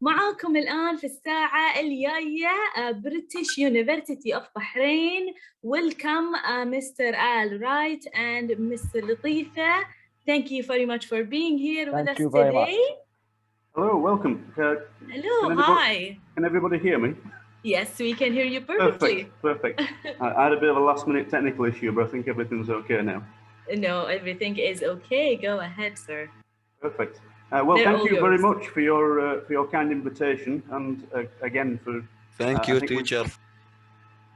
معاكم الآن في الساعة الجاية British University of Bahrain. Welcome Mr. Al Wright and Mr. Latifa. Thank you very much for being here with us Thank you very today. much. Hello, welcome. Hello, hi. Can everybody hear me? Yes, we can hear you perfectly. Perfect. I had a bit of a last-minute technical issue, but I think everything's okay now. No, everything is okay. Go ahead, sir. Perfect. Well, They're thank all you very yours. much for your kind invitation, and again for. Thank I you, think teacher.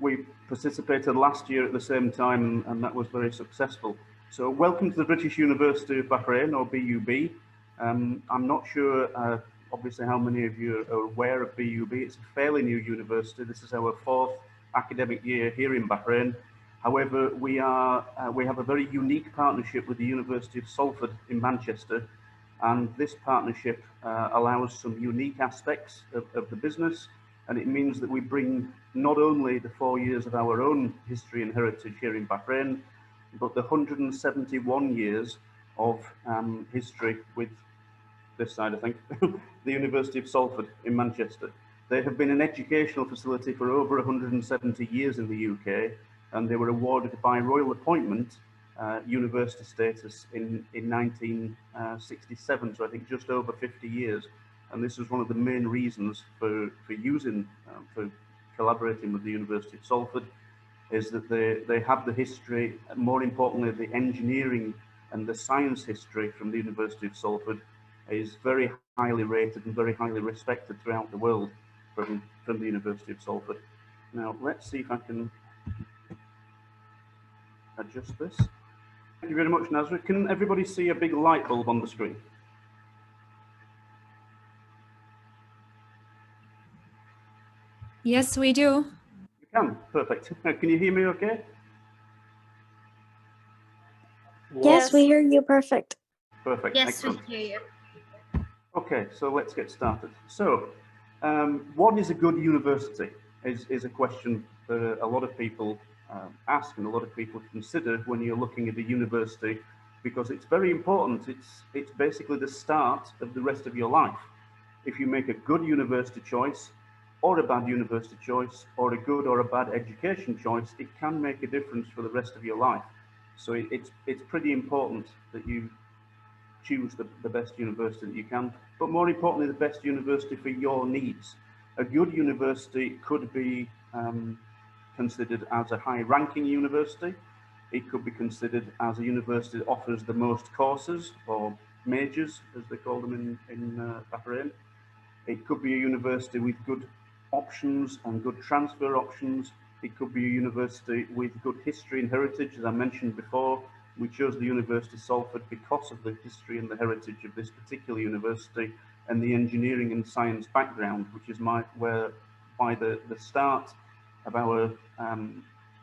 we participated last year at the same time, and that was very successful. So, welcome to the British University of Bahrain, or BUB. I'm not sure, obviously, how many of you are aware of BUB. It's a fairly new university. This is our fourth academic year here in Bahrain. However, we have a very unique partnership with the University of Salford in Manchester, and this partnership allows some unique aspects of the business, and it means that we bring not only the 4 years of our own history and heritage here in Bahrain, but the 171 years of history with this side, I think, the University of Salford in Manchester. They have been an educational facility for over 170 years in the UK, and they were awarded by royal appointment university status in 1967, so I think just over 50 years. And this was one of the main reasons for collaborating with the University of Salford, is that they have the history, more importantly, the engineering and the science history from the University of Salford is very highly rated and very highly respected throughout the world from the University of Salford. Now, let's see if I can adjust this. Thank you very much, Nazra. Can everybody see a big light bulb on the screen? Yes, we do. You can, perfect. Can you hear me okay? Yes, we hear you perfect. Perfect, Yes, excellent. we hear you. Okay, so let's get started. So, what is a good university is a question that a lot of people ask and a lot of people consider when you're looking at a university, because it's very important. It's basically the start of the rest of your life. If you make a good university choice or a bad university choice or a good or a bad education choice, it can make a difference for the rest of your life. So it's pretty important that you choose the best university that you can, but more importantly, the best university for your needs. A good university could be considered as a high-ranking university. It could be considered as a university that offers the most courses or majors, as they call them in Bahrain. It could be a university with good options and good transfer options. It could be a university with good history and heritage. As I mentioned before, we chose the University of Salford because of the history and the heritage of this particular university and the engineering and science background, which is by the start of our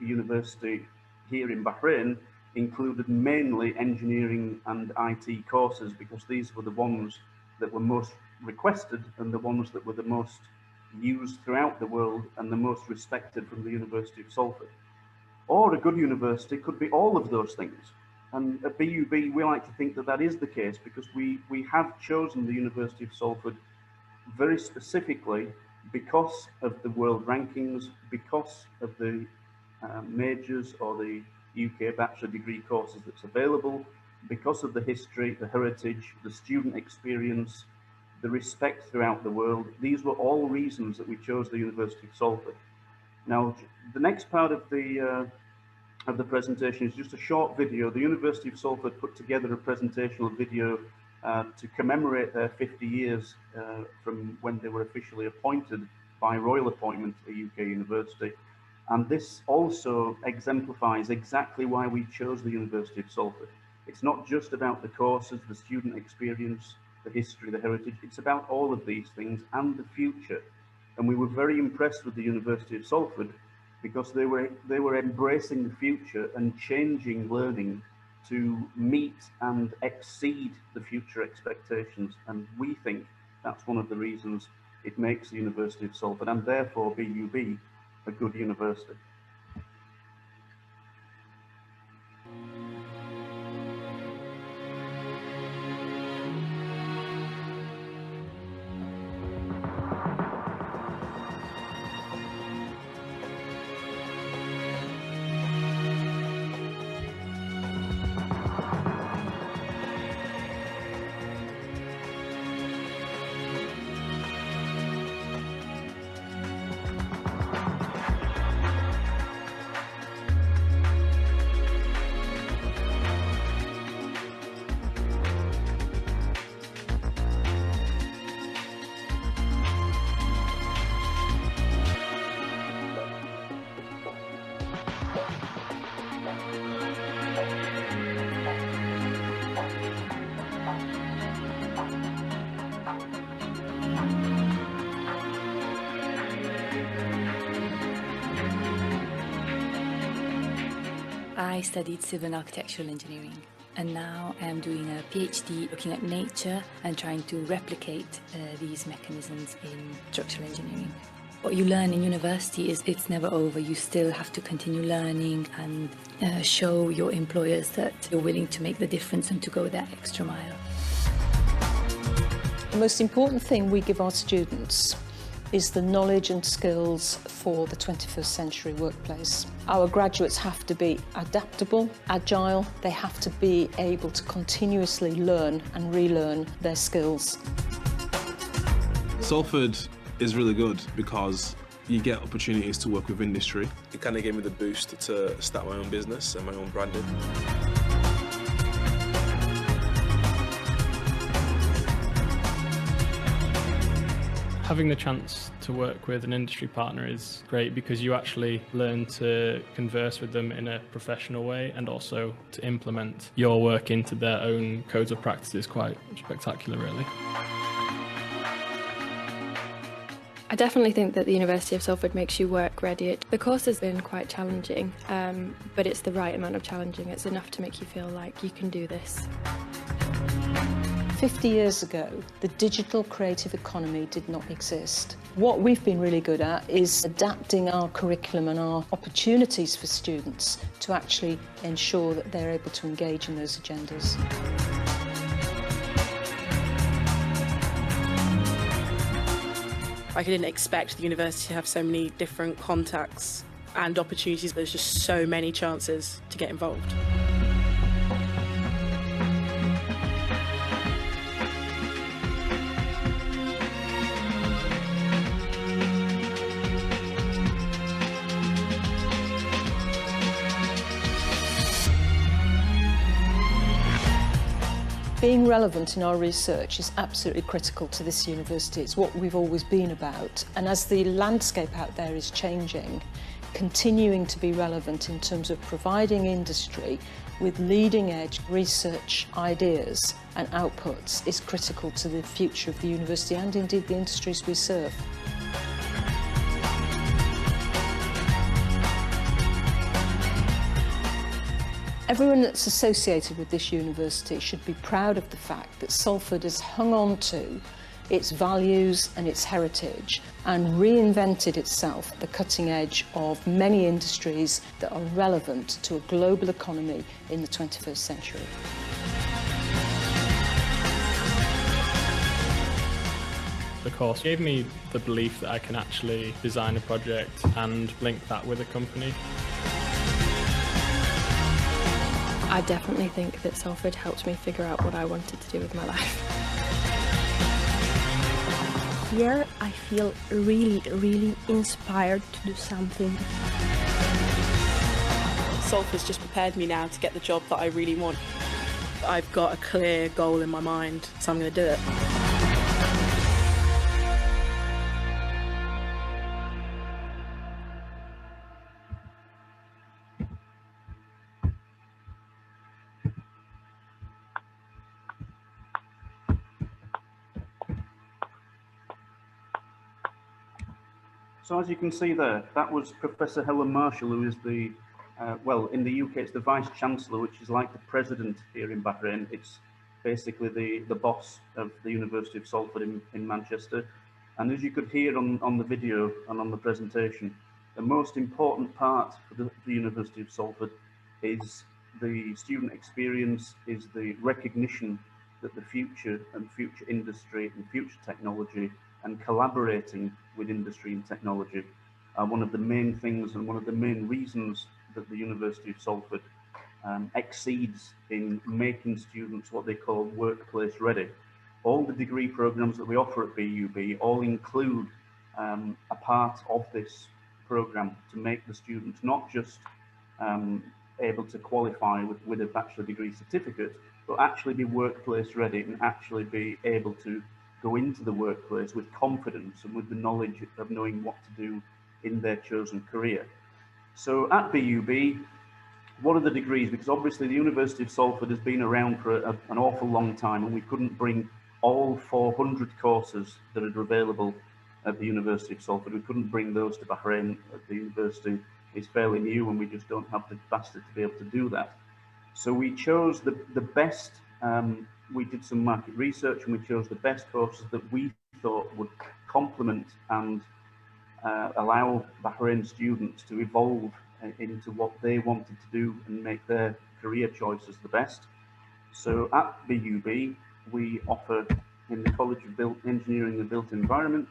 university here in Bahrain included mainly engineering and IT courses, because these were the ones that were most requested and the ones that were the most used throughout the world and the most respected from the University of Salford. Or a good university could be all of those things. And at BUB, we like to think that that is the case, because we have chosen the University of Salford very specifically because of the world rankings, because of the majors or the UK bachelor degree courses that's available, because of the history, the heritage, the student experience, the respect throughout the world. These were all reasons that we chose the University of Salford. Now, the next part of the presentation is just a short video. The University of Salford put together a presentational video to commemorate their 50 years from when they were officially appointed by royal appointment to the UK university. And this also exemplifies exactly why we chose the University of Salford. It's not just about the courses, the student experience, the history, the heritage. It's about all of these things and the future. And we were very impressed with the University of Salford because they were embracing the future and changing learning to meet and exceed the future expectations. And we think that's one of the reasons it makes the University of Salford, and therefore BUB, a good university. I studied civil and architectural engineering, and now I'm doing a PhD looking at nature and trying to replicate these mechanisms in structural engineering. What you learn in university is it's never over. You still have to continue learning and show your employers that you're willing to make the difference and to go that extra mile. The most important thing we give our students is the knowledge and skills for the 21st century workplace. Our graduates have to be adaptable, agile, they have to be able to continuously learn and relearn their skills. Salford is really good because you get opportunities to work with industry. It kind of gave me the boost to start my own business and my own branding. Having the chance to work with an industry partner is great because you actually learn to converse with them in a professional way and also to implement your work into their own codes of practice is quite spectacular, really. I definitely think that the University of Salford makes you work ready. The course has been quite challenging, but it's the right amount of challenging. It's enough to make you feel like you can do this. 50 years ago, the digital creative economy did not exist. What we've been really good at is adapting our curriculum and our opportunities for students to actually ensure that they're able to engage in those agendas. I didn't expect the university to have so many different contacts and opportunities. There's just so many chances to get involved. Being relevant in our research is absolutely critical to this university. It's what we've always been about. And as the landscape out there is changing, continuing to be relevant in terms of providing industry with leading-edge research ideas and outputs is critical to the future of the university and indeed the industries we serve. Everyone that's associated with this university should be proud of the fact that Salford has hung on to its values and its heritage and reinvented itself at the cutting edge of many industries that are relevant to a global economy in the 21st century. The course gave me the belief that I can actually design a project and link that with a company. I definitely think that Salford helped me figure out what I wanted to do with my life. Here I feel really inspired to do something. Salford's just prepared me now to get the job that I really want. I've got a clear goal in my mind, so I'm going to do it. So as you can see there, that was Professor Helen Marshall, who is the, well, in the UK it's the Vice-Chancellor, which is like the President here in Bahrain. It's basically the boss of the University of Salford in Manchester. And as you could hear on the video and on the presentation, the most important part for the University of Salford is the student experience, is the recognition that the future and future industry and future technology and collaborating with industry and technology are one of the main things and one of the main reasons that the University of Salford exceeds in making students what they call workplace ready. All the degree programs that we offer at BUB all include a part of this program to make the students not just able to qualify with a bachelor degree certificate, but actually be workplace ready and actually be able to go into the workplace with confidence and with the knowledge of knowing what to do in their chosen career. So at BUB, what are the degrees? Because obviously the University of Salford has been around for an awful long time, and we couldn't bring all 400 courses that are available at the University of Salford. We couldn't bring those to Bahrain at the university is fairly new, and we just don't have the capacity to be able to do that. So we chose the best, we did some market research, and we chose the best courses that we thought would complement and allow Bahrain students to evolve into what they wanted to do and make their career choices the best. So at BUB, we offer in the College of Built Engineering and Built Environment,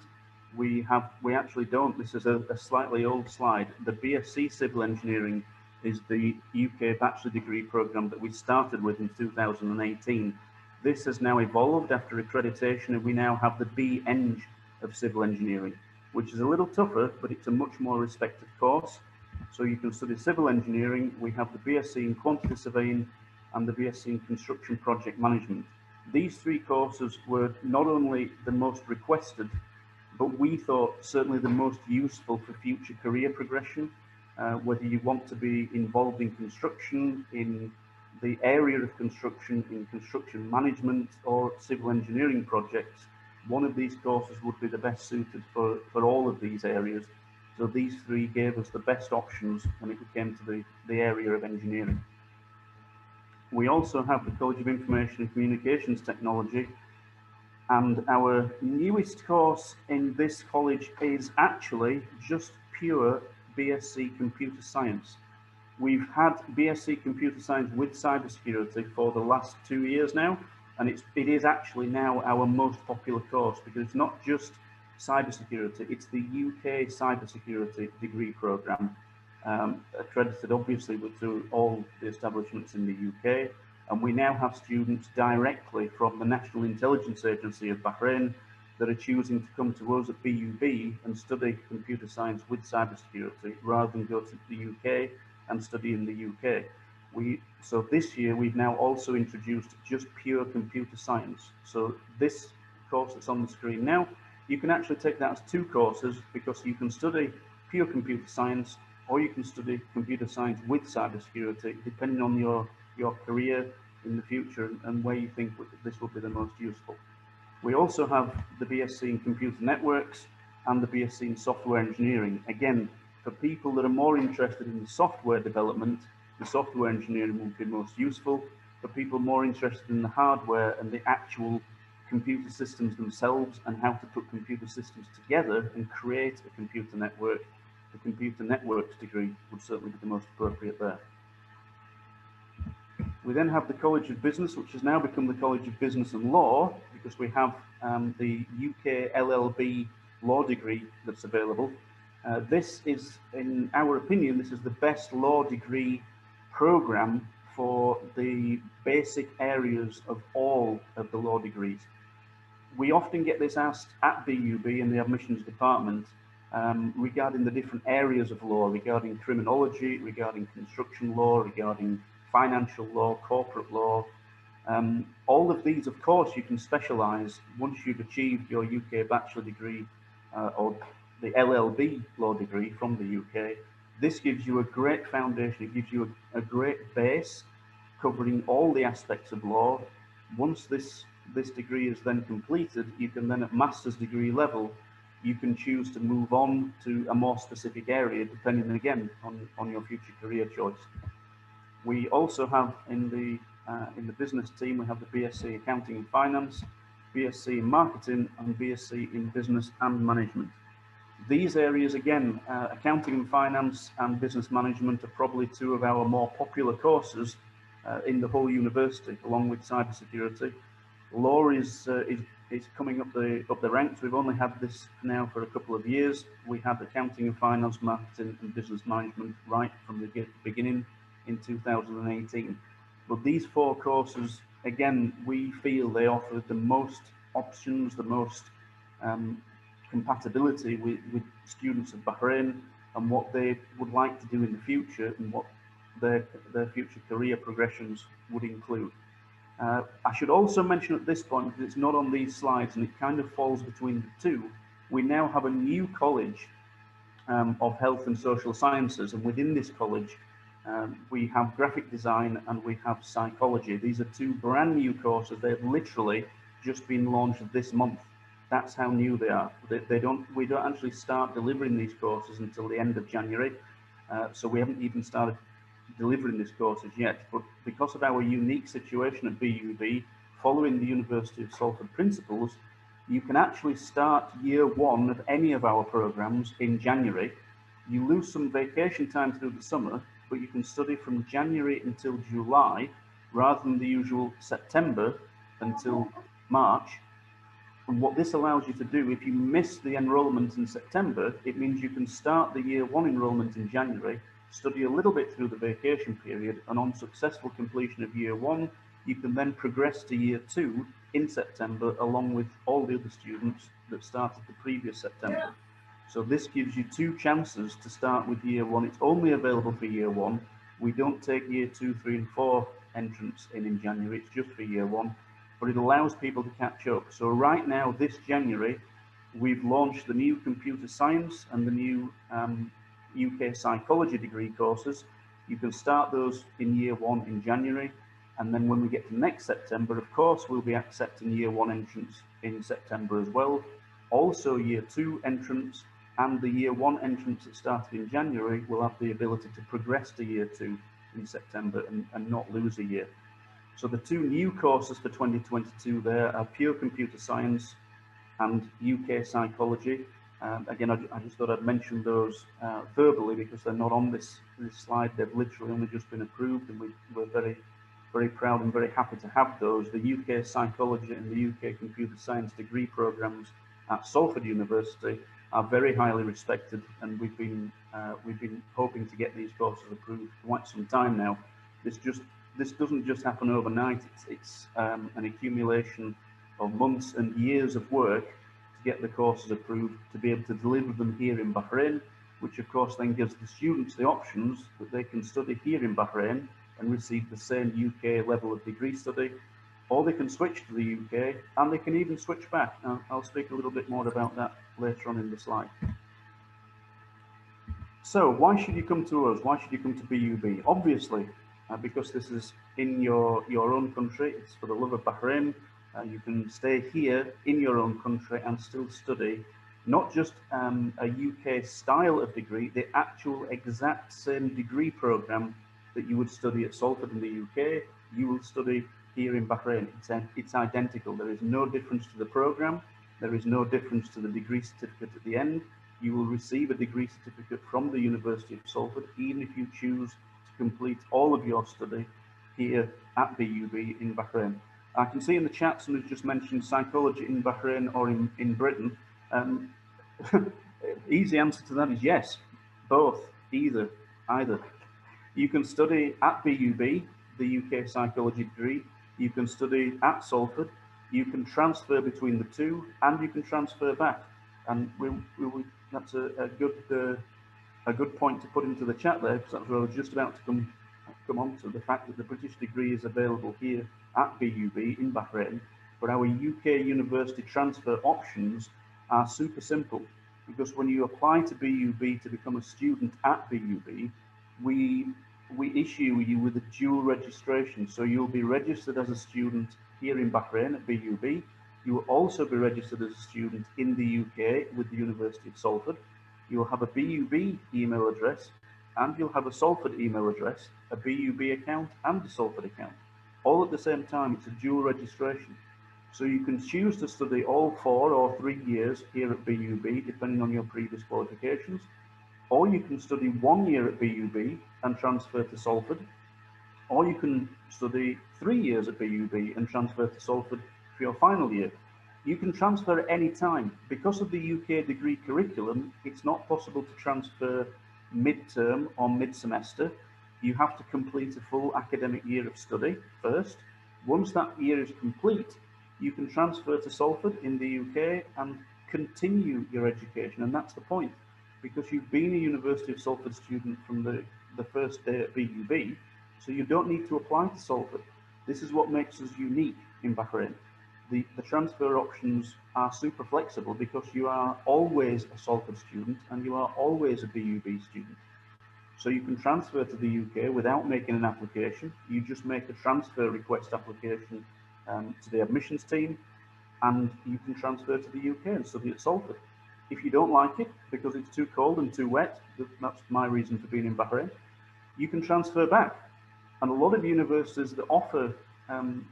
we actually don't, this is a slightly old slide, the BSc Civil Engineering is the UK bachelor degree programme that we started with in 2018. This has now evolved after accreditation, and we now have the BEng of Civil Engineering, which is a little tougher, but it's a much more respected course. So you can study Civil Engineering, we have the BSc in Quantity Surveying and the BSc in Construction Project Management. These three courses were not only the most requested, but we thought certainly the most useful for future career progression. Whether you want to be involved in construction, in the area of construction, in construction management or civil engineering projects, one of these courses would be the best suited for all of these areas. So these three gave us the best options when it came to the area of engineering. We also have the College of Information and Communications Technology, and our newest course in this college is actually just pure BSc Computer Science. We've had BSc Computer Science with cybersecurity for the last 2 years now, and it is actually now our most popular course because it's not just cybersecurity, it's the UK cybersecurity degree programme, accredited obviously to all the establishments in the UK, and we now have students directly from the National Intelligence Agency of Bahrain that are choosing to come to us at BUB and study computer science with cybersecurity rather than go to the UK and study in the UK. So this year we've now also introduced just pure computer science. So this course that's on the screen now, you can actually take that as 2 courses because you can study pure computer science or you can study computer science with cybersecurity depending on your career in the future and where you think this will be the most useful. We also have the BSc in Computer Networks and the BSc in Software Engineering. Again, for people that are more interested in the software development, the software engineering will be most useful. For people more interested in the hardware and the actual computer systems themselves and how to put computer systems together and create a computer network, the Computer Networks degree would certainly be the most appropriate there. We then have the College of Business, which has now become the College of Business and Law, because we have the UK LLB law degree that's available. This is, in our opinion, this is the best law degree programme for the basic areas of all of the law degrees. We often get this asked at BUB in the admissions department regarding the different areas of law, regarding criminology, regarding construction law, regarding financial law, corporate law. All of these, of course, you can specialise once you've achieved your UK bachelor degree or the LLB law degree from the UK. This gives you a great foundation, it gives you a great base covering all the aspects of law. Once this degree is then completed, you can then at master's degree level, you can choose to move on to a more specific area depending again on your future career choice. We also have in the business team, we have the BSc Accounting and Finance, BSc in Marketing and BSc in Business and Management. These areas again, Accounting and Finance and Business Management are probably 2 of our more popular courses in the whole university, along with cybersecurity. Law is coming up the ranks. We've only had this now for a couple of years. We had Accounting and Finance, Marketing and Business Management right from the beginning in 2018. But these 4 courses, again, we feel they offer the most options, the most compatibility with students of Bahrain and what they would like to do in the future and what their future career progressions would include. I should also mention at this point, because it's not on these slides and it kind of falls between the 2, we now have a new college of health and social sciences, and within this college we have graphic design and we have psychology. These are 2 brand new courses. They've literally just been launched this month. That's how new they are. We don't actually start delivering these courses until the end of January. So we haven't even started delivering this courses yet, but because of our unique situation at BUB, following the University of Salford principles, you can actually start year one of any of our programs in January. You lose some vacation time through the summer, but you can study from January until July, rather than the usual September until March. And what this allows you to do, if you miss the enrolment in September, it means you can start the year one enrolment in January, study a little bit through the vacation period, and on successful completion of year one, you can then progress to year two in September, along with all the other students that started the previous September. So this gives you two chances to start with year one. It's only available for year one. We don't take year 2, 3, and 4 entrants in January. It's just for year one, but it allows people to catch up. So right now, this January, we've launched the new computer science and the new UK psychology degree courses. You can start those in year one in January. And then when we get to next September, of course, we'll be accepting year one entrants in September as well. Also year two entrants and the year one entrants that started in January will have the ability to progress to year two in September and not lose a year. So the two new courses for 2022 there are pure computer science and UK psychology. Again, I just thought I'd mention those verbally because they're not on this slide. They've literally only just been approved, and we're very proud and very happy to have those. The UK psychology and the UK computer science degree programs at Salford University are very highly respected, and we've been hoping to get these courses approved for quite some time now. This doesn't just happen overnight. It's an accumulation of months and years of work to get the courses approved, to be able to deliver them here in Bahrain, which of course then gives the students the options that they can study here in Bahrain and receive the same UK level of degree study, or they can switch to the UK, and they can even switch back. I'll speak a little bit more about that later on in the slide. So why should you come to us? Why should you come to BUB? Obviously, because this is in your own country. It's for the love of Bahrain. You can stay here in your own country and still study not just a UK style of degree, the actual exact same degree program that you would study at Salford in the UK, you will study here in Bahrain. It's identical. There is no difference to the program. There is no difference to the degree certificate at the end. You will receive a degree certificate from the University of Salford, even if you choose to complete all of your study here at BUB in Bahrain. I can see in the chat someone's just mentioned psychology in Bahrain or in Britain. Easy answer to that is yes, both, either. You can study at BUB, the UK psychology degree. You can study at Salford. You can transfer between the two, and you can transfer back. And that's a good point to put into the chat there, because that's what I was just about to come on to, the fact that the British degree is available here at BUB in Bahrain, but our UK university transfer options are super simple, because when you apply to BUB to become a student at BUB, we issue you with a dual registration. So you'll be registered as a student here in Bahrain at BUB. You will also be registered as a student in the UK with the University of Salford. You'll have a BUB email address, and you'll have a Salford email address, a BUB account and a Salford account. All at the same time. It's a dual registration. So you can choose to study all 4 or 3 years here at BUB, depending on your previous qualifications, or you can study 1 year at BUB and transfer to Salford, or you can study 3 years at BUB and transfer to Salford for your final year. You can transfer at any time. Because of the UK degree curriculum, it's not possible to transfer mid-term or mid-semester. You have to complete a full academic year of study first. Once that year is complete, you can transfer to Salford in the UK and continue your education, and that's the point. Because you've been a University of Salford student from the first day at BUB, so you don't need to apply to Salford. This is what makes us unique in Bahrain. The transfer options are super flexible because you are always a Salford student and you are always a BUB student. So you can transfer to the UK without making an application. You just make a transfer request application to the admissions team, and you can transfer to the UK and study at Salford. If you don't like it because it's too cold and too wet, that's my reason for being in Bahrain, you can transfer back. And a lot of universities that offer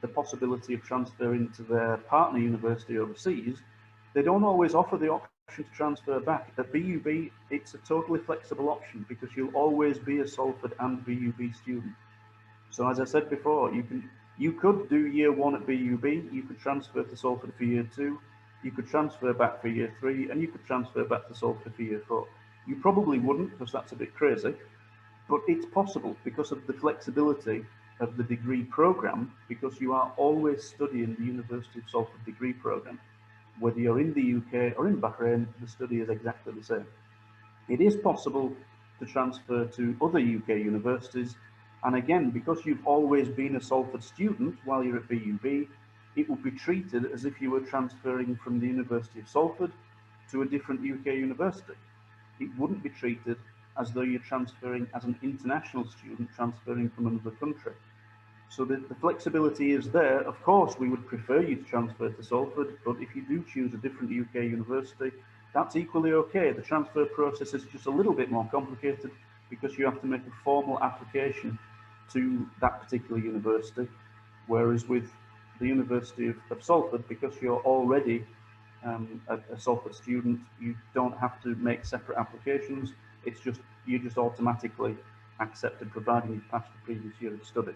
the possibility of transferring to their partner university overseas, they don't always offer the option to transfer back. At BUB, it's a totally flexible option because you'll always be a Salford and BUB student. So as I said before, you could do year 1 at BUB, you could transfer to Salford for year 2, you could transfer back for year 3, and you could transfer back to Salford for year 4. You probably wouldn't because that's a bit crazy, but it's possible because of the flexibility of the degree program, because you are always studying the University of Salford degree program. Whether you're in the UK or in Bahrain, the study is exactly the same. It is possible to transfer to other UK universities, and again, because you've always been a Salford student while you're at BUB, it will be treated as if you were transferring from the University of Salford to a different UK university. It wouldn't be treated as though you're transferring as an international student, transferring from another country. So the flexibility is there. Of course, we would prefer you to transfer to Salford, but if you do choose a different UK university, that's equally okay. The transfer process is just a little bit more complicated because you have to make a formal application to that particular university, whereas with the University of Salford, because you're already a Salford student, you don't have to make separate applications. You're just automatically accepted, providing you passed the previous year of study.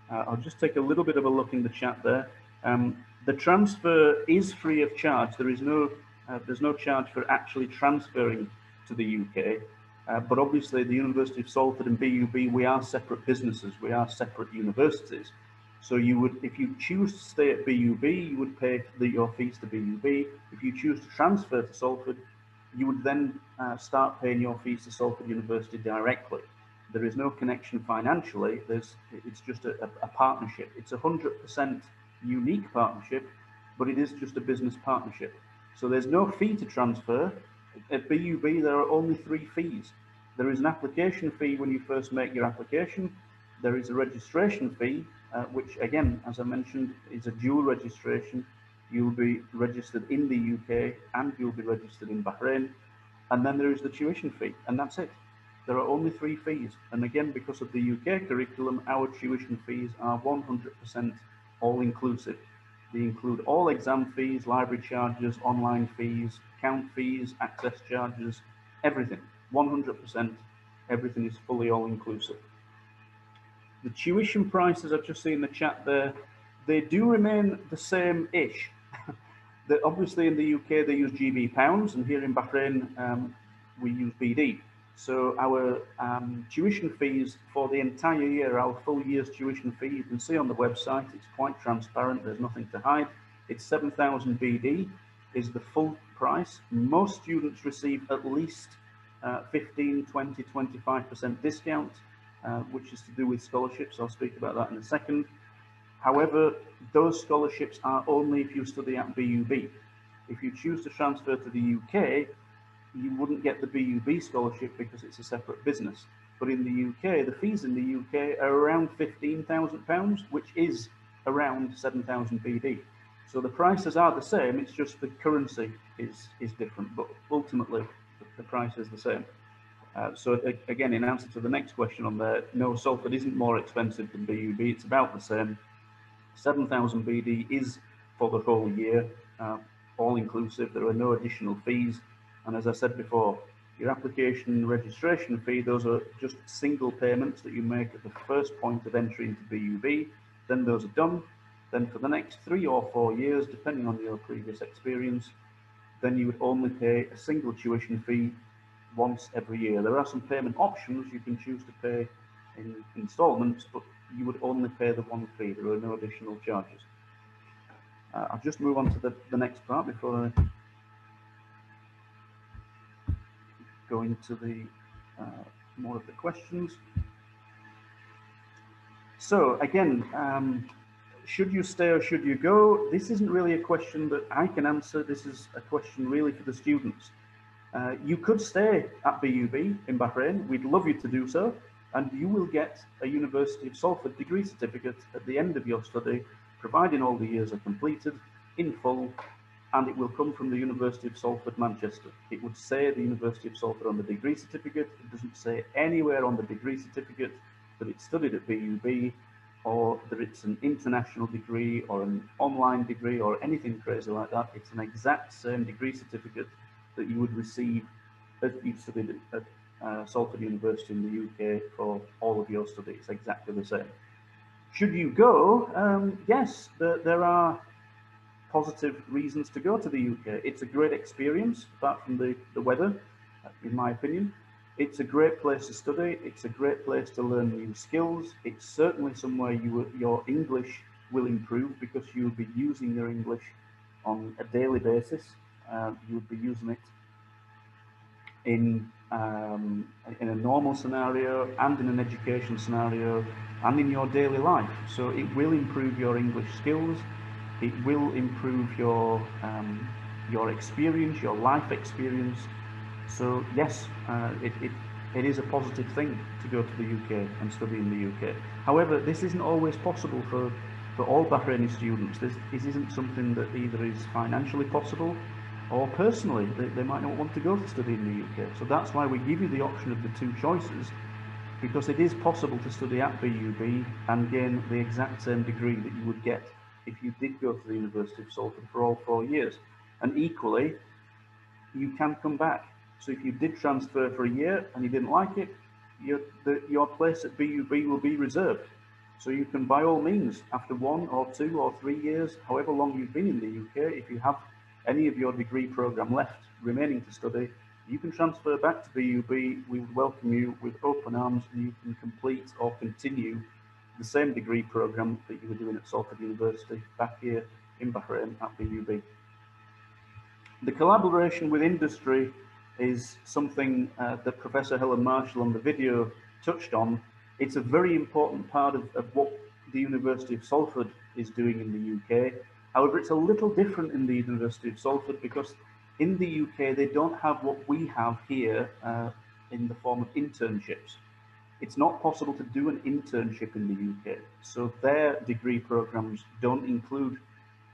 I'll just take a little bit of a look in the chat there. The transfer is free of charge. There's no charge for actually transferring to the UK, but obviously the University of Salford and BUB, we are separate businesses, we are separate universities. So you would, if you choose to stay at BUB, you would pay your fees to BUB. If you choose to transfer to Salford, you would then start paying your fees to Salford University directly. There is no connection financially. It's just a partnership. It's 100% unique partnership, but it is just a business partnership. So there's no fee to transfer. At BUB, there are only 3 fees. There is an application fee when you first make your application. There is a registration fee, which again, as I mentioned, is a dual registration. You'll be registered in the UK and you'll be registered in Bahrain. And then there is the tuition fee, and that's it. There are only 3 fees. And again, because of the UK curriculum, our tuition fees are 100% all-inclusive. They include all exam fees, library charges, online fees, count fees, access charges, everything. 100%, everything is fully all-inclusive. The tuition prices I've just seen in the chat there, they do remain the same-ish. Obviously in the UK they use GB pounds, and here in Bahrain we use BD. So our tuition fees for the entire year, our full year's tuition fee, you can see on the website, it's quite transparent, there's nothing to hide. It's 7,000 BD is the full price. Most students receive at least 15, 20, 25% discount, which is to do with scholarships. I'll speak about that in a second. However, those scholarships are only if you study at BUB. If you choose to transfer to the UK, you wouldn't get the BUB scholarship because it's a separate business. But in the UK, the fees in the UK are around £15,000, which is around 7,000 BD. So the prices are the same, it's just the currency is different, but ultimately the price is the same. So again, in answer to the next question on there, no, Salford isn't more expensive than BUB, it's about the same. 7,000 BD is for the whole year, all inclusive, there are no additional fees. And as I said before, your application and registration fee, those are just single payments that you make at the first point of entry into BUB, then those are done. Then for the next 3 or 4 years, depending on your previous experience, then you would only pay a single tuition fee once every year. There are some payment options you can choose to pay in installments, but you would only pay the one fee. There are no additional charges. I'll just move on to the next part before I go into the more of the questions. So again, should you stay or should you go? This isn't really a question that I can answer. This is a question really for the students. You could stay at BUB in Bahrain. We'd love you to do so. And you will get a University of Salford degree certificate at the end of your study, providing all the years are completed in full and it will come from the University of Salford, Manchester. It would say the University of Salford on the degree certificate. It doesn't say anywhere on the degree certificate that it's studied at BUB, or that it's an international degree or an online degree or anything crazy like that. It's an exact same degree certificate that you would receive if you studied at Salford University in the UK for all of your study. It's exactly the same. Should you go? Yes, there are positive reasons to go to the UK. It's a great experience, apart from the weather, in my opinion. It's a great place to study. It's a great place to learn new skills. It's certainly somewhere your English will improve, because you'll be using your English on a daily basis. You'll be using it in a normal scenario and in an education scenario and in your daily life. So it will improve your English skills. It will improve your experience, your life experience. So yes, it is a positive thing to go to the UK and study in the UK. However, this isn't always possible for all Bahraini students. This isn't something that either is financially possible, or personally, they might not want to go to study in the UK. So that's why we give you the option of the two choices, because it is possible to study at BUB and gain the exact same degree that you would get if you did go to the University of Salford for all 4 years. And equally, you can come back. So if you did transfer for a year and you didn't like it, your place at BUB will be reserved. So you can, by all means, after 1 or 2 or 3 years, however long you've been in the UK, if you have any of your degree programme left remaining to study, you can transfer back to BUB. We would welcome you with open arms, and you can complete or continue the same degree programme that you were doing at Salford University back here in Bahrain at BUB. The collaboration with industry is something that Professor Helen Marshall on the video touched on. It's a very important part of what the University of Salford is doing in the UK. However, it's a little different in the University of Salford, because in the UK they don't have what we have here in the form of internships. It's not possible to do an internship in the UK, so their degree programmes don't include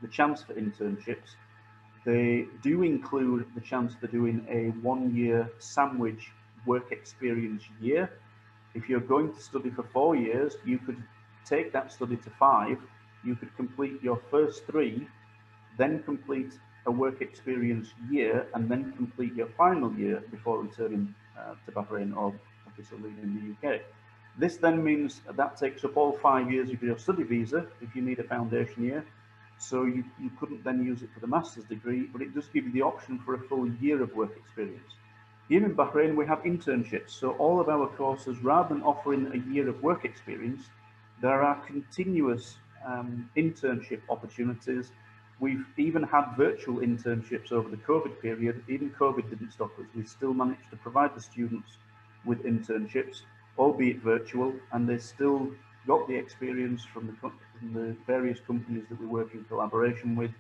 the chance for internships. They do include the chance for doing a 1-year sandwich work experience year. If you're going to study for 4 years, you could take that study to 5. You could complete your first 3, then complete a work experience year, and then complete your final year before returning to Bahrain, or obviously leaving the UK. This then means that takes up all 5 years of your study visa if you need a foundation year. So you couldn't then use it for the master's degree, but it does give you the option for a full year of work experience. Here in Bahrain, we have internships. So all of our courses, rather than offering a year of work experience, there are continuous internship opportunities. We've even had virtual internships over the COVID period. Even COVID didn't stop us. We still managed to provide the students with internships, albeit virtual, and they still got the experience from the various companies that we work in collaboration with,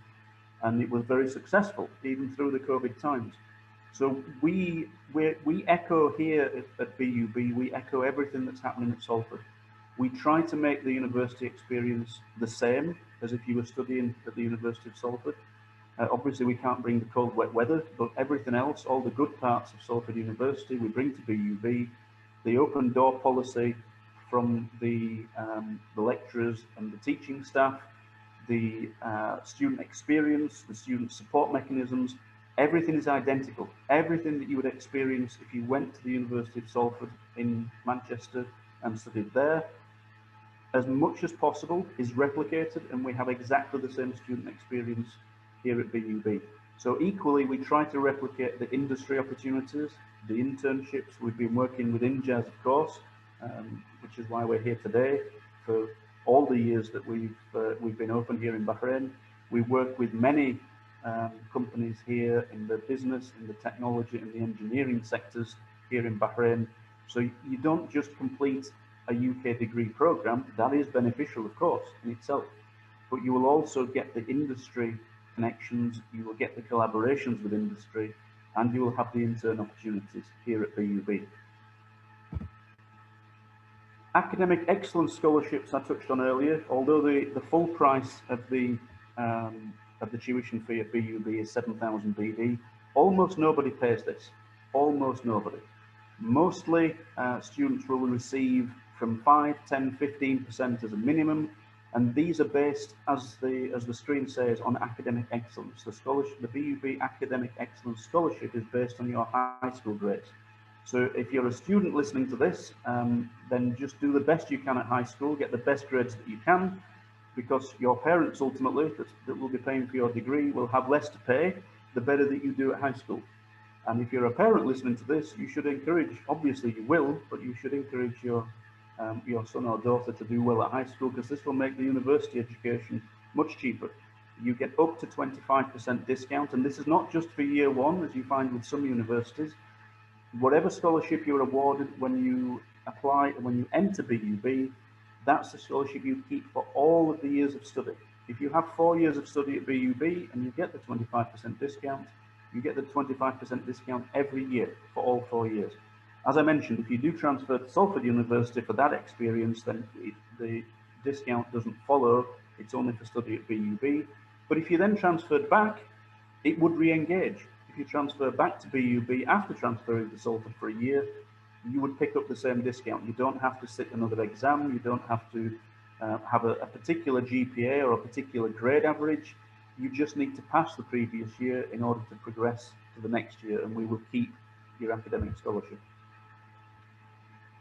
and it was very successful, even through the COVID times. So we echo here at BUB, we echo everything that's happening at Salford. We try to make the university experience the same as if you were studying at the University of Salford. Obviously, we can't bring the cold, wet weather, but everything else, all the good parts of Salford University, we bring to BUB. The open door policy from the lecturers and the teaching staff, the student experience, the student support mechanisms, everything is identical. Everything that you would experience if you went to the University of Salford in Manchester and studied there, as much as possible, is replicated, and we have exactly the same student experience here at BUB. So equally, we try to replicate the industry opportunities, the internships. We've been working with INJAZ, of course, which is why we're here today. For all the years that we've been open here in Bahrain, we work with many companies here in the business, in the technology and the engineering sectors here in Bahrain. So you don't just complete a UK degree program. That is beneficial, of course, in itself, but you will also get the industry connections, you will get the collaborations with industry, and you will have the intern opportunities here at BUB. Academic excellence scholarships I touched on earlier. Although the full price of the of the tuition fee at BUB is 7,000 BD. Almost nobody pays this, almost nobody. Mostly students will receive from 5, 10, 15% as a minimum, and these are based, as the screen says, on academic excellence. The scholarship, the BUB Academic Excellence Scholarship is based on your high school grades. So if you're a student listening to this, then just do the best you can at high school, get the best grades that you can, because your parents ultimately, that will be paying for your degree, will have less to pay the better that you do at high school. And if you're a parent listening to this, you should encourage, obviously you will, but you should encourage your son or daughter to do well at high school, because this will make the university education much cheaper. You get up to 25% discount, and this is not just for year one, as you find with some universities. Whatever scholarship you're awarded when you apply, when you enter BUB, that's the scholarship you keep for all of the years of study. If you have 4 years of study at BUB and you get the 25% discount, you get the 25% discount every year for all 4 years. As I mentioned, if you do transfer to Salford University for that experience, then the discount doesn't follow. It's only for study at BUB. But if you then transferred back, it would re-engage. If you transfer back to BUB after transferring to Salford for a year, you would pick up the same discount. You don't have to sit another exam. You don't have to have a particular GPA or a particular grade average. You just need to pass the previous year in order to progress to the next year, and we will keep your academic scholarship.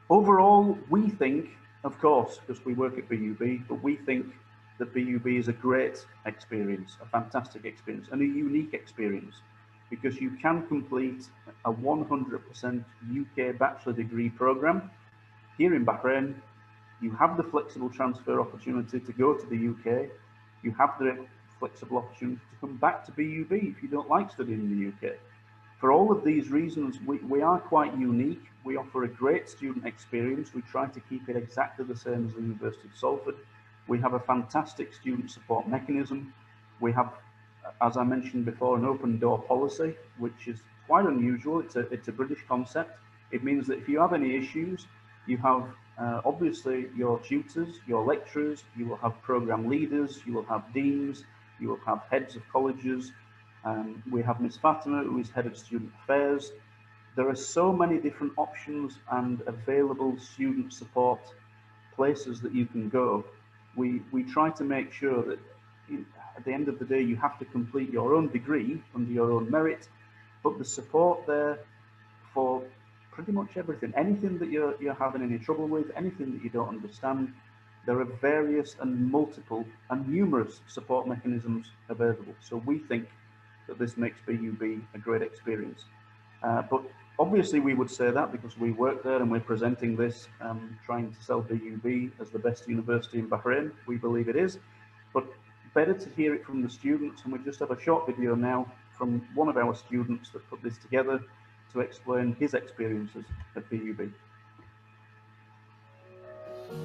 Overall, we think, of course, because we work at BUB, but we think that BUB is a great experience, a fantastic experience, and a unique experience, because you can complete a 100% UK bachelor degree program here in Bahrain. You have the flexible transfer opportunity to go to the UK. You have the flexible opportunity to come back to BUB if you don't like studying in the UK. For all of these reasons, we are quite unique. We offer a great student experience. We try to keep it exactly the same as the University of Salford. We have a fantastic student support mechanism. We have, as I mentioned before, an open door policy, which is quite unusual. It's a British concept. It means that if you have any issues, you have obviously your tutors, your lecturers, you will have program leaders, you will have deans, you will have heads of colleges. We have Ms. Fatima, who is head of student affairs. There are so many different options and available student support places that you can go. We try to make sure that at the end of the day, you have to complete your own degree under your own merit, but the support there for pretty much everything, anything that you're having any trouble with, anything that you don't understand, there are various and multiple and numerous support mechanisms available. So we think that this makes BUB a great experience. But obviously we would say that because we work there and we're presenting this, trying to sell BUB as the best university in Bahrain. We believe it is, but better to hear it from the students. And we just have a short video now from one of our students that put this together to explain his experiences at BUB.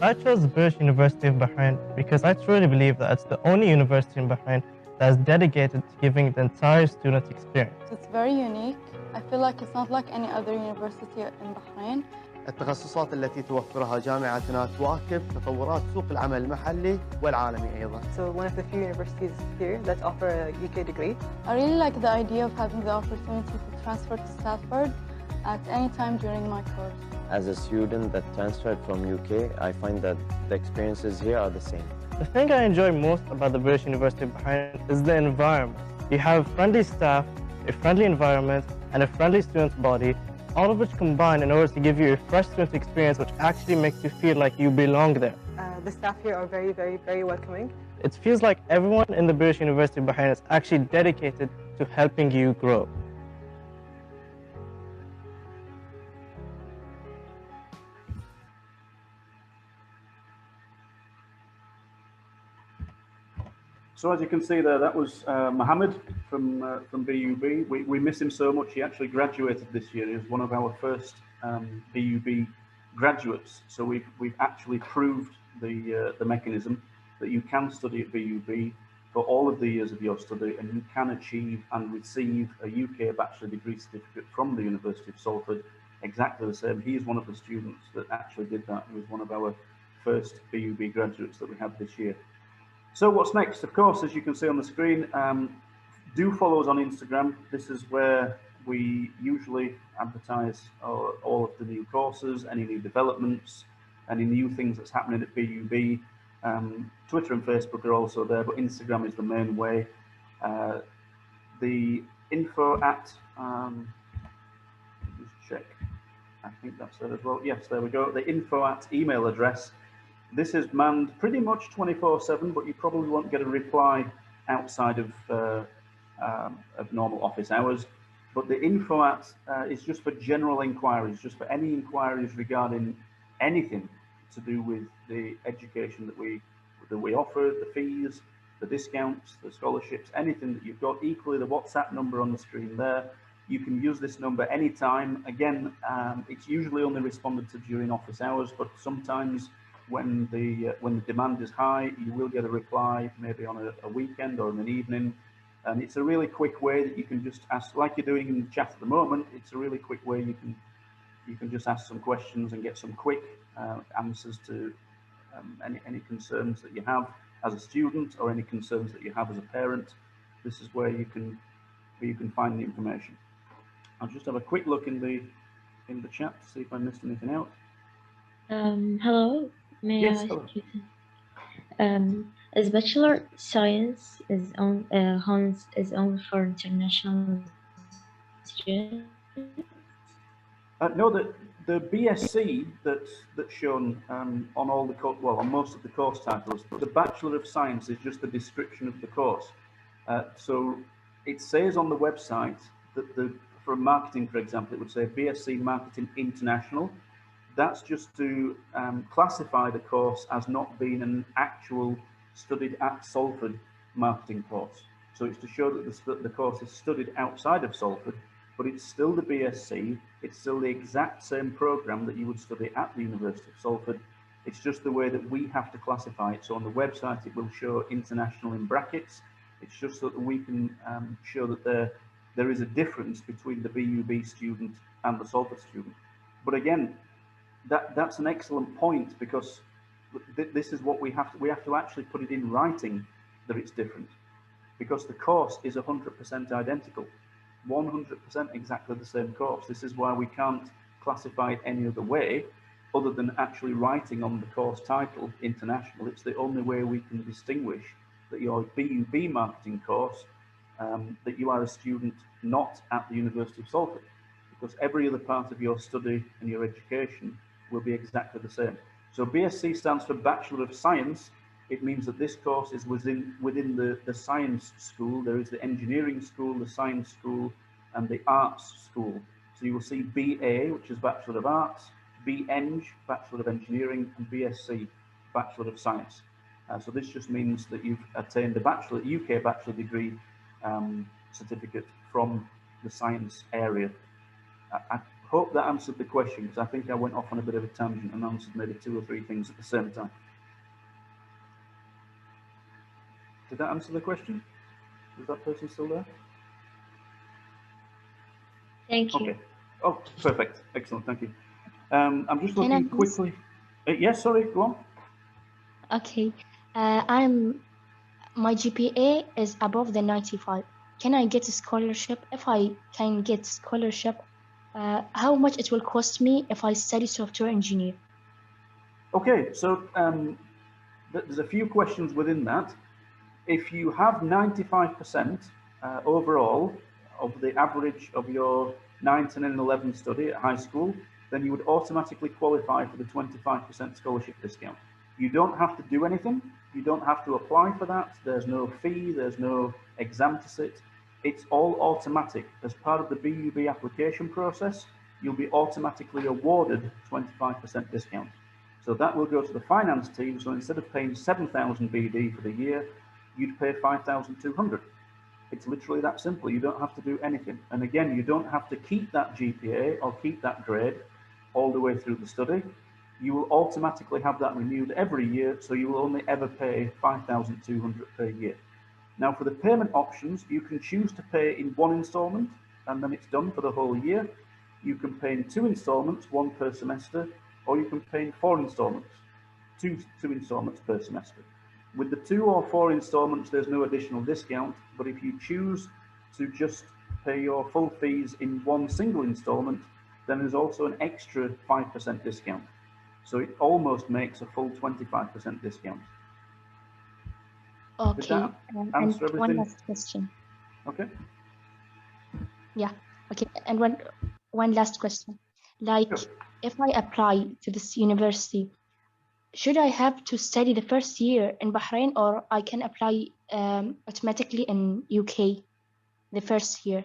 I chose the British University of Bahrain because I truly believe that it's the only university in Bahrain that is dedicated to giving the entire student experience. It's very unique. I feel like it's not like any other university in Bahrain. التخصصات التي توفرها جامعتنا تواكب تطورات سوق العمل المحلي والعالمي أيضا. So one of the few universities here that offer a UK degree. I really like the idea of having the opportunity to transfer to Salford at any time during my course. As a student that transferred from UK, I find that the experiences here are the same. The thing I enjoy most about the British University of Bahrain is the environment. You have friendly staff, a friendly environment, and a friendly student body, all of which combine in order to give you a fresh student experience which actually makes you feel like you belong there. The staff here are very, very, very welcoming. It feels like everyone in the British University of Bahrain is actually dedicated to helping you grow. So as you can see there, that was Mohammed from BUB. We miss him so much. He actually graduated this year. He was one of our first BUB graduates. So we've actually proved the mechanism that you can study at BUB for all of the years of your study, and you can achieve and receive a UK bachelor degree certificate from the University of Salford exactly the same. He is one of the students that actually did that. He was one of our first BUB graduates that we had this year. So what's next? Of course, as you can see on the screen, do follow us on Instagram. This is where we usually advertise all of the new courses, any new developments, any new things that's happening at BUB. Twitter and Facebook are also there, but Instagram is the main way. The info at, just check, I think that's there as well. Yes, there we go. The info at email address. This is manned pretty much 24/7, but you probably won't get a reply outside of normal office hours. But the info at is just for general inquiries, just for any inquiries regarding anything to do with the education that we offer, the fees, the discounts, the scholarships, anything that you've got. Equally, the WhatsApp number on the screen there. You can use this number anytime. Again, it's usually only responded to during office hours, but sometimes when the demand is high, you will get a reply maybe on a weekend or in an evening. And it's a really quick way that you can just ask, like you're doing in the chat at the moment. It's a really quick way you can just ask some questions and get some quick answers to any concerns that you have as a student or any concerns that you have as a parent. This is where you can find the information. I'll just have a quick look in the chat to see if I missed anything out. Hello, may Yes, I hello. speak? Is Bachelor Science is only for international students? No, the BSc that's shown on all the on most of the course titles, but the Bachelor of Science is just the description of the course. So it says on the website that for marketing, for example, it would say BSc Marketing International. That's just to classify the course as not being an actual studied at Salford marketing course. So it's to show that the course is studied outside of Salford, but it's still the BSc, it's still the exact same program that you would study at the University of Salford. It's just the way that we have to classify it. So on the website, it will show international in brackets. It's just so that we can show that there is a difference between the BUB student and the Salford student. But again, that's an excellent point, because this is what we have to actually put it in writing that it's different, because the course is 100% identical, 100% exactly the same course. This is why we can't classify it any other way other than actually writing on the course title international. It's the only way we can distinguish that your BUB marketing course, that you are a student not at the University of Salford, because every other part of your study and your education will be exactly the same. So BSc stands for Bachelor of Science. It means that this course is within the science school. There is the engineering school, the science school, and the arts school. So you will see BA, which is Bachelor of Arts, BEng, Bachelor of Engineering, and BSc, Bachelor of Science. So this just means that you've attained a UK bachelor degree certificate from the science area. I hope that answered the question, because I think I went off on a bit of a tangent and answered maybe 2 or 3 things at the same time. Did that answer the question? Is that person still there? Thank you. Okay. Oh, perfect. Excellent. Thank you. I'm just looking quickly. Yes, sorry, go on. Okay. My GPA is above the 95. Can I get a scholarship? If I can get scholarship, how much it will cost me if I study software engineer? Okay, so there's a few questions within that. If you have 95% overall of the average of your 9, 10, and 11 study at high school, then you would automatically qualify for the 25% scholarship discount. You don't have to do anything. You don't have to apply for that. There's no fee. There's no exam to sit. It's all automatic. As part of the BUB application process, you'll be automatically awarded 25% discount. So that will go to the finance team. So instead of paying 7,000 BD for the year, you'd pay 5,200. It's literally that simple. You don't have to do anything. And again, you don't have to keep that GPA or keep that grade all the way through the study. You will automatically have that renewed every year, so you will only ever pay 5,200 per year. Now, for the payment options, you can choose to pay in 1 installment, and then it's done for the whole year. You can pay in 2 installments, 1 per semester, or you can pay in 4 installments, two installments per semester. With the 2 or 4 installments, there's no additional discount, but if you choose to just pay your full fees in one single installment, then there's also an extra 5% discount. So it almost makes a full 25% discount. Did Okay, that and answer one everything? last question. Okay. Yeah, okay, and one last question. Like, Sure. if I apply to this university, should I have to study the first year in Bahrain, or I can apply automatically in UK the first year?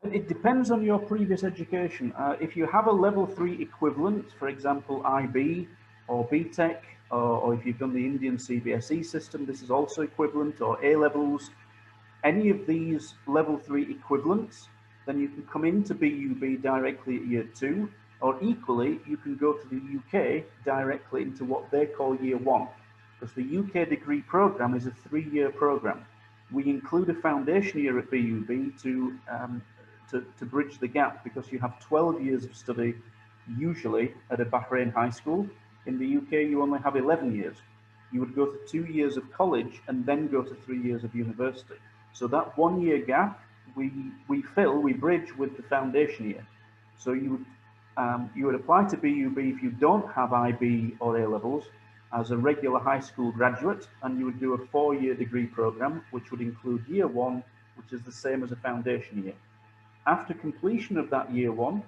It depends on your previous education. If you have a level 3 equivalent, for example, IB or BTEC, or if you've done the Indian CBSE system, this is also equivalent, or A levels, any of these level 3 equivalents, then you can come into BUB directly at year 2, or equally, you can go to the UK directly into what they call year 1, because the UK degree program is a 3-year program. We include a foundation year at BUB to bridge the gap, because you have 12 years of study usually at a Bahrain high school. In the UK, you only have 11 years. You would go to 2 years of college and then go to 3 years of university. So that 1 year gap, we bridge with the foundation year. So you would apply to BUB if you don't have IB or A levels as a regular high school graduate, and you would do a 4-year degree program, which would include year 1, which is the same as a foundation year. After completion of that year 1,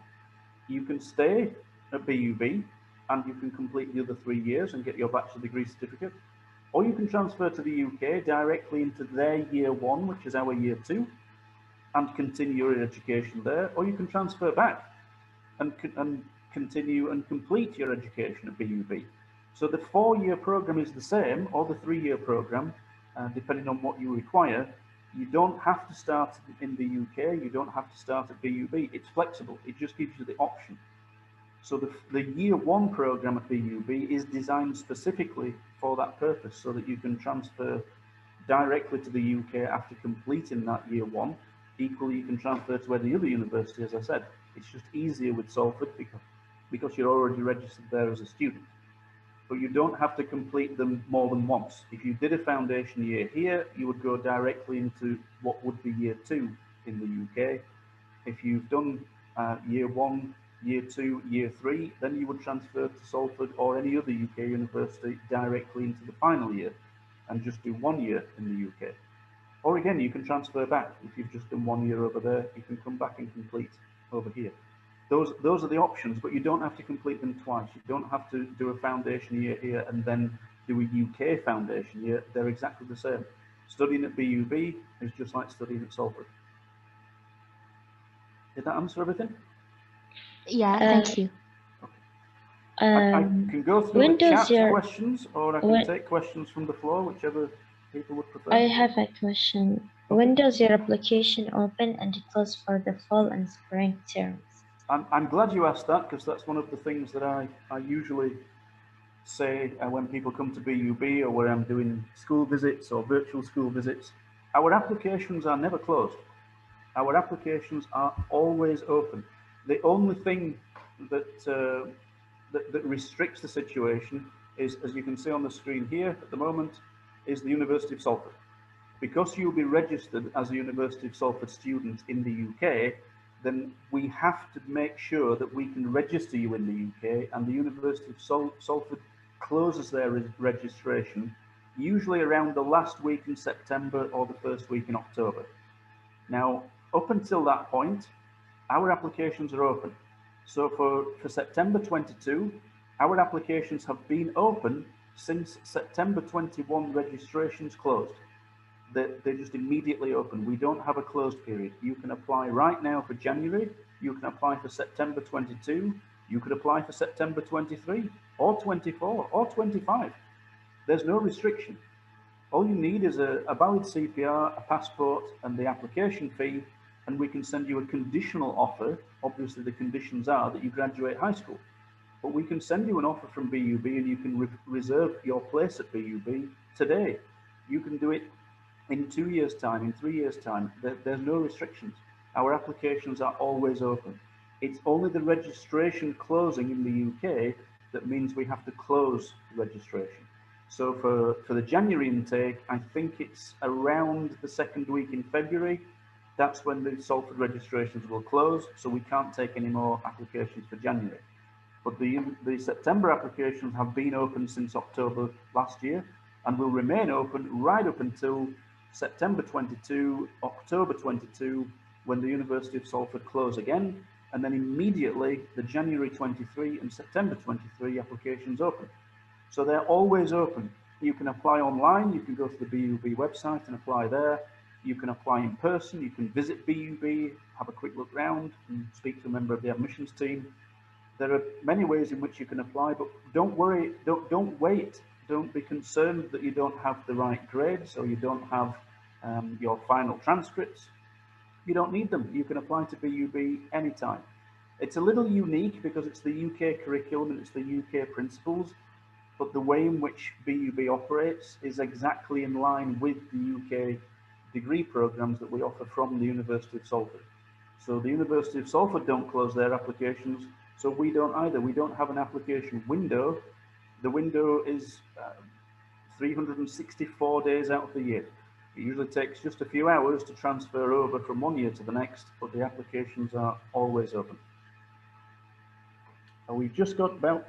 you can stay at BUB and you can complete the other 3 years and get your bachelor degree certificate. Or you can transfer to the UK directly into their year 1, which is our year 2, and continue your education there. Or you can transfer back and continue and complete your education at BUB. So the 4-year program is the same, or the 3-year program, depending on what you require. You don't have to start in the UK, you don't have to start at BUB. It's flexible, it just gives you the option. So the year 1 program at BUB is designed specifically for that purpose, so that you can transfer directly to the UK after completing that year 1. Equally, you can transfer to any other university, as I said. It's just easier with Salford because you're already registered there as a student. But you don't have to complete them more than once. If you did a foundation year here, you would go directly into what would be year 2 in the UK. If you've done year 1, year 2, year 3, then you would transfer to Salford or any other UK university directly into the final year and just do 1 year in the UK. Or again, you can transfer back. If you've just done 1 year over there, you can come back and complete over here. Those are the options, but you don't have to complete them twice. You don't have to do a foundation year here and then do a UK foundation year. They're exactly the same. Studying at BUB is just like studying at Salford. Did that answer everything? Yeah, thank you. I can go through the chat questions, or I can when, take questions from the floor, whichever people would prefer. I have a question. Okay. When does your application open and close for the fall and spring terms? I'm glad you asked that, because that's one of the things that I usually say when people come to BUB or where I'm doing school visits or virtual school visits. Our applications are never closed. Our applications are always open. The only thing that restricts the situation is, as you can see on the screen here at the moment, is the University of Salford. Because you'll be registered as a University of Salford student in the UK, then we have to make sure that we can register you in the UK, and the University of Salford closes their registration usually around the last week in September or the first week in October. Now, up until that point, our applications are open. So for September 22, our applications have been open since September 21 registrations closed. They're just immediately open. We don't have a closed period. You can apply right now for January, you can apply for September 22, you could apply for September 23, or 24, or 25. There's no restriction. All you need is a valid CPR, a passport, and the application fee, and we can send you a conditional offer. Obviously, the conditions are that you graduate high school. But we can send you an offer from BUB, and you can reserve your place at BUB today. You can do it in 2 years' time, in 3 years' time. There's no restrictions. Our applications are always open. It's only the registration closing in the UK that means we have to close the registration. So for the January intake, I think it's around the second week in February. That's when the Salford registrations will close, so we can't take any more applications for January. But the September applications have been open since October last year and will remain open right up until September 22, October 22, when the University of Salford close again, and then immediately the January 23 and September 23 applications open. So they're always open. You can apply online, you can go to the BUB website and apply there. You can apply in person, you can visit BUB, have a quick look round and speak to a member of the admissions team. There are many ways in which you can apply, but don't worry, don't wait. Don't be concerned that you don't have the right grades or you don't have your final transcripts. You don't need them. You can apply to BUB anytime. It's a little unique because it's the UK curriculum and it's the UK principles, but the way in which BUB operates is exactly in line with the UK degree programs that we offer from the University of Salford. So the University of Salford don't close their applications, so we don't either. We don't have an application window. The window is 364 days out of the year. It usually takes just a few hours to transfer over from one year to the next, but the applications are always open. We've just got about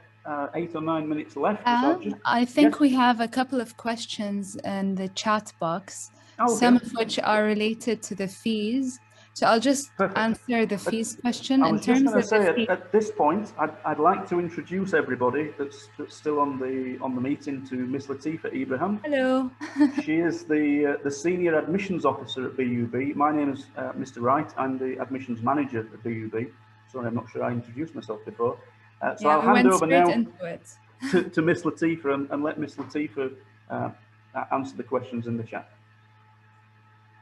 8 or 9 minutes left. I think we have a couple of questions in the chat box, some of which are related to the fees. So I'll just answer the fees question. I was just going to say, at this point, I'd like to introduce everybody that's still on the meeting to Miss Latifa Ibrahim. Hello. She is the senior admissions officer at BUB. My name is Mr. Wright. I'm the admissions manager at BUB. Sorry, I'm not sure I introduced myself before. So I'll hand over now to Miss Latifa and let Miss Latifa answer the questions in the chat.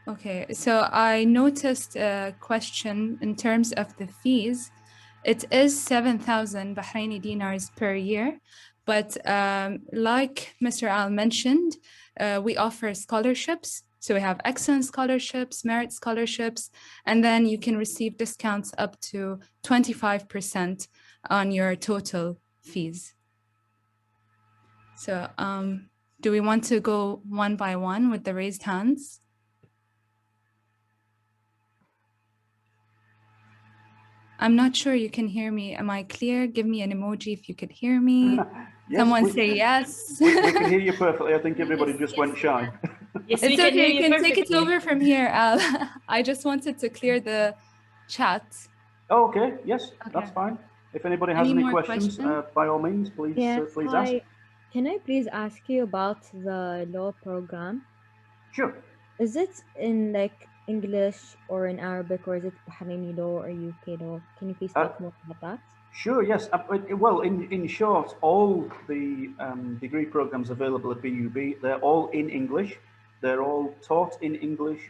Okay, so I noticed a question in terms of the fees. It is 7,000 Bahraini dinars per year, but like Mr. Al mentioned, we offer scholarships. So we have excellence scholarships, merit scholarships, and then you can receive discounts up to 25% on your total fees. So do we want to go one by one with the raised hands? I'm not sure you can hear me. Am I clear? Give me an emoji if you could hear me. Yes, someone say yes. We can hear you perfectly. I think everybody just went shy. Yes, it's okay. You can take it over from here, Al. I just wanted to clear the chat. Oh, okay. Yes, that's fine. If anybody has any questions, by all means, please, please ask. Can I please ask you about the law program? Sure. Is it in like English or in Arabic, or is it Bahraini law or UK law? Can you please talk more about that? Sure, yes. Well, in short, all the degree programs available at BUB, they're all in English. They're all taught in English.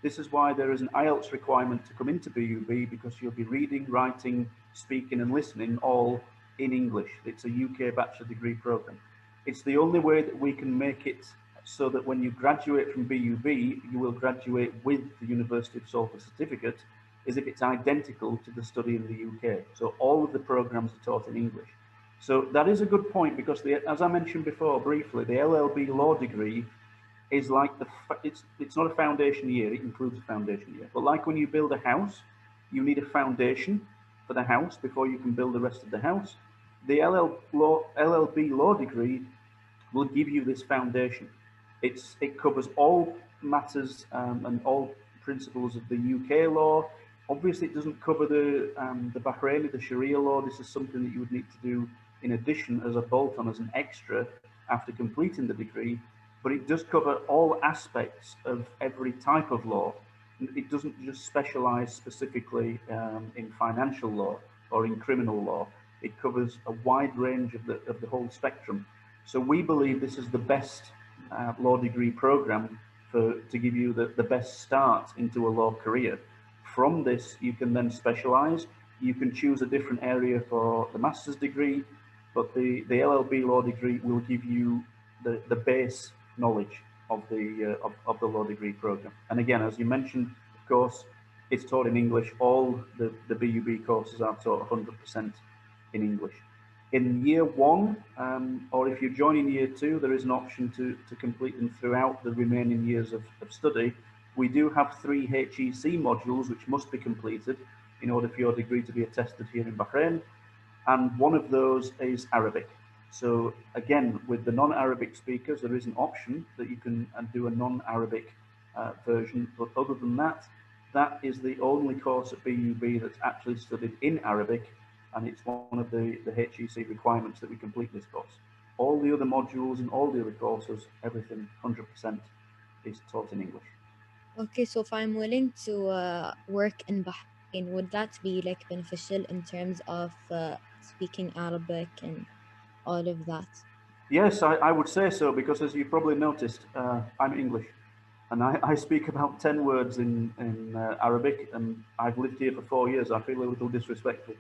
This is why there is an IELTS requirement to come into BUB, because you'll be reading, writing, speaking and listening all in English. It's a UK bachelor degree program. It's the only way that we can make it so that when you graduate from BUB, you will graduate with the University of Salford certificate, is if it's identical to the study in the UK. So all of the programs are taught in English. So that is a good point, because as I mentioned before briefly, the LLB law degree is like it's not a foundation year, it includes a foundation year. But like when you build a house, you need a foundation for the house before you can build the rest of the house. The LLB law degree will give you this foundation. It covers all matters and all principles of the UK law. Obviously, it doesn't cover the Bahraini, the Sharia law. This is something that you would need to do in addition as a bolt-on, as an extra after completing the degree. But it does cover all aspects of every type of law. It doesn't just specialize specifically in financial law or in criminal law. It covers a wide range of the whole spectrum. So we believe this is the best law degree program to give you the best start into a law career. From this, you can then specialize. You can choose a different area for the master's degree, but the LLB law degree will give you the base knowledge of the law degree program. And again, as you mentioned, of course, it's taught in English. All the BUB courses are taught 100% in English. In year one, or if you join in year two, there is an option to complete them throughout the remaining years of study. We do have 3 HEC modules which must be completed in order for your degree to be attested here in Bahrain, and one of those is Arabic. So again, with the non-Arabic speakers, there is an option that you can do a non-Arabic version, but other than that, that is the only course at BUB that's actually studied in Arabic, and it's one of the HEC requirements that we complete this course. All the other modules and all the other courses, everything 100% is taught in English. Okay, so if I'm willing to work in Bahrain, would that be like beneficial in terms of speaking Arabic and all of that? Yes, I would say so, because as you probably noticed, I'm English, and I speak about 10 words in Arabic, and I've lived here for 4 years. I feel a little disrespectful.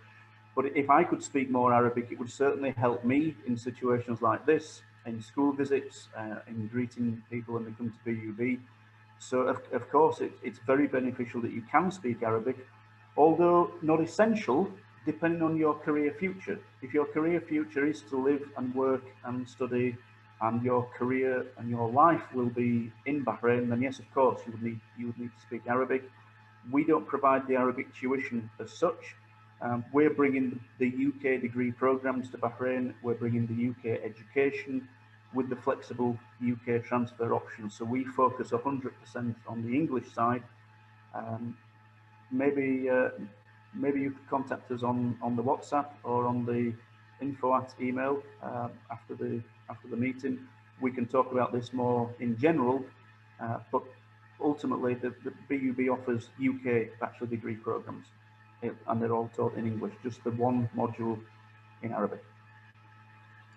But if I could speak more Arabic, it would certainly help me in situations like this, in school visits, in greeting people when they come to BUB. So of course, it's very beneficial that you can speak Arabic, although not essential, depending on your career future. If your career future is to live and work and study, and your career and your life will be in Bahrain, then yes, of course, you would need to speak Arabic. We don't provide the Arabic tuition as such. We're bringing the UK degree programs to Bahrain. We're bringing the UK education with the flexible UK transfer option. So we focus 100% on the English side. Maybe you could contact us on the WhatsApp or on the info@ email after the meeting. We can talk about this more in general, but ultimately the BUB offers UK bachelor degree programs, and they're all taught in English, just the one module in Arabic.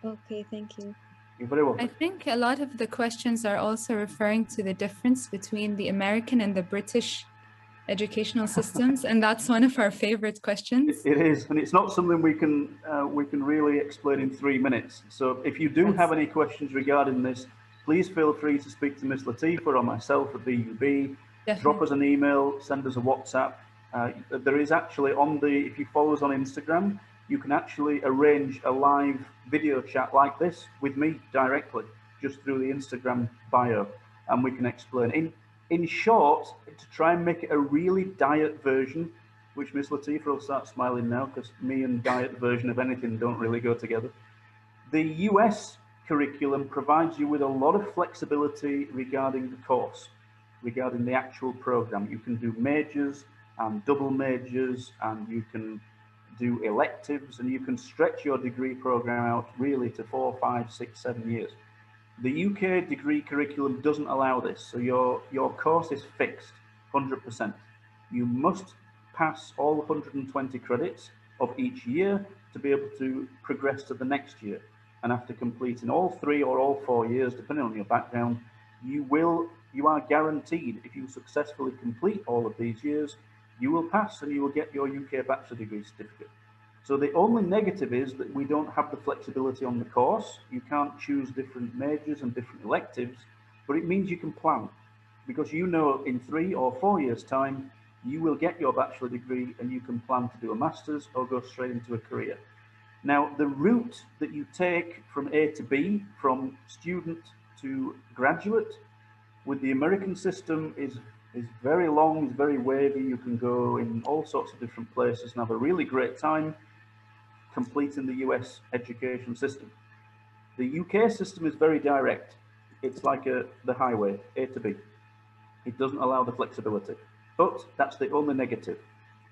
Okay, thank you. You're very welcome. I think a lot of the questions are also referring to the difference between the American and the British educational systems, and that's one of our favorite questions. It is, and it's not something we can really explain in 3 minutes. So if you do have any questions regarding this, please feel free to speak to Ms. Latifa or myself at BUB. Drop us an email, send us a WhatsApp. There is actually if you follow us on Instagram, you can actually arrange a live video chat like this with me directly, just through the Instagram bio, and we can explain. In short, to try and make it a really diet version, which Miss Latifa will start smiling now, because me and diet version of anything don't really go together. The US curriculum provides you with a lot of flexibility regarding the course, regarding the actual program. You can do majors and double majors, and you can do electives, and you can stretch your degree program out really to 4, 5, 6, 7 years. The UK degree curriculum doesn't allow this, so your course is fixed, 100%. You must pass all 120 credits of each year to be able to progress to the next year. And after completing all 3 or all 4 years, depending on your background, you are guaranteed, if you successfully complete all of these years, you will pass and you will get your UK bachelor degree certificate. So the only negative is that we don't have the flexibility on the course. You can't choose different majors and different electives, but it means you can plan, because you know in 3 or 4 years' time, you will get your bachelor degree and you can plan to do a master's or go straight into a career. Now, the route that you take from A to B, from student to graduate, with the American system is very long, is very wavy. You can go in all sorts of different places and have a really great time completing the US education system. The UK system is very direct. It's like the highway, A to B. It doesn't allow the flexibility, but that's the only negative.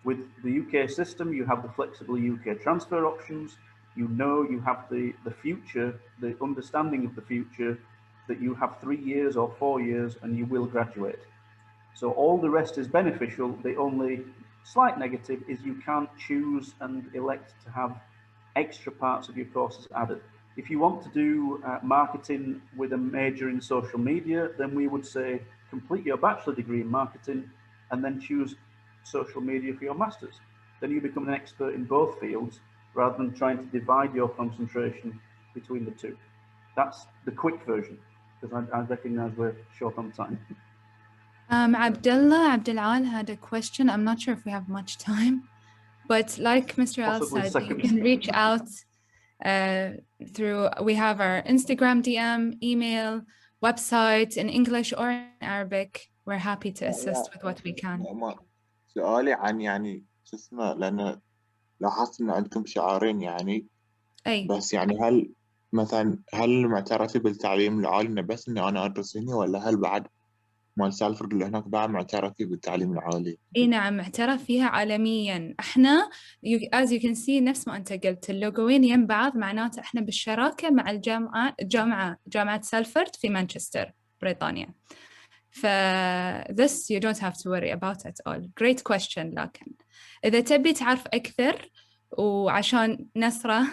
With the UK system, you have the flexible UK transfer options. You know you have the future, the understanding of the future, that you have 3 years or 4 years and you will graduate. So all the rest is beneficial. The only slight negative is you can't choose and elect to have extra parts of your courses added. If you want to do marketing with a major in social media, then we would say complete your bachelor degree in marketing and then choose social media for your master's. Then you become an expert in both fields rather than trying to divide your concentration between the two. That's the quick version, because I recognize we're short on time. Abdulal had a question. I'm not sure if we have much time, but like Mr. Al said, you can reach out We have our Instagram DM, email, website in English or in Arabic. We're happy to assist with what we can. سؤالي عن يعني شو اسمه، لأن لاحظت إن عندكم شعارين يعني. أي. بس يعني هل مثلا معترفي بالتعليم العالي إنه بس إني أنا أدرس هنا، ولا هل بعد مال سالفورد اللي هناك بعد معترفي بالتعليم العالي؟ اي نعم، معترف فيها عالميا. احنا as you can see نفس ما انت قلت، اللوجوين يم بعض، معناته احنا بالشراكة مع جامعة سالفورد في مانشستر بريطانيا. ف this you don't have to worry about at all. Great question. لكن إذا تبي تعرف أكثر، وعشان نسرة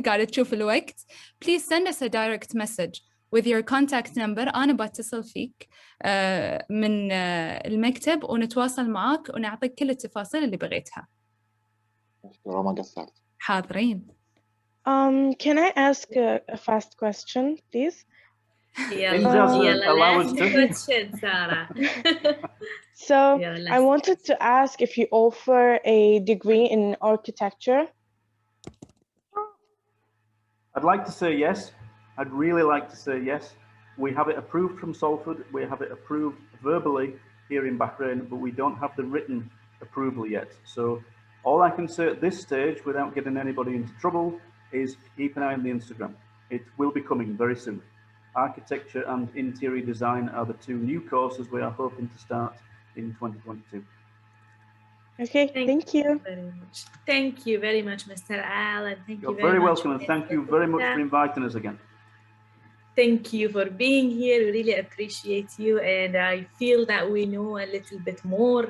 قاعدة تشوف الوقت، please send us a direct message with your contact number. أنا بتصل فيك من المكتب ونتواصل معك ونعطيك كل التفاصيل اللي بغيتها. ما قصرت. حاضرين. Can I ask a fast question, please? يلا last question, Sarah. So I wanted to ask if you offer a degree in architecture. I'd like to say yes. I'd really like to say yes. We have it approved from Salford. We have it approved verbally here in Bahrain, but we don't have the written approval yet. So all I can say at this stage, without getting anybody into trouble, is keep an eye on the Instagram. It will be coming very soon. Architecture and interior design are the two new courses we are hoping to start in 2022. Okay, thank you. Very much. Thank you very much, Mr. Al, and thank You're you very much. welcome, and thank you very much for inviting us again. Thank you for being here. We really appreciate you, and I feel that we know a little bit more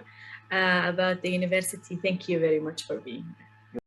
about the university. Thank you very much for being here.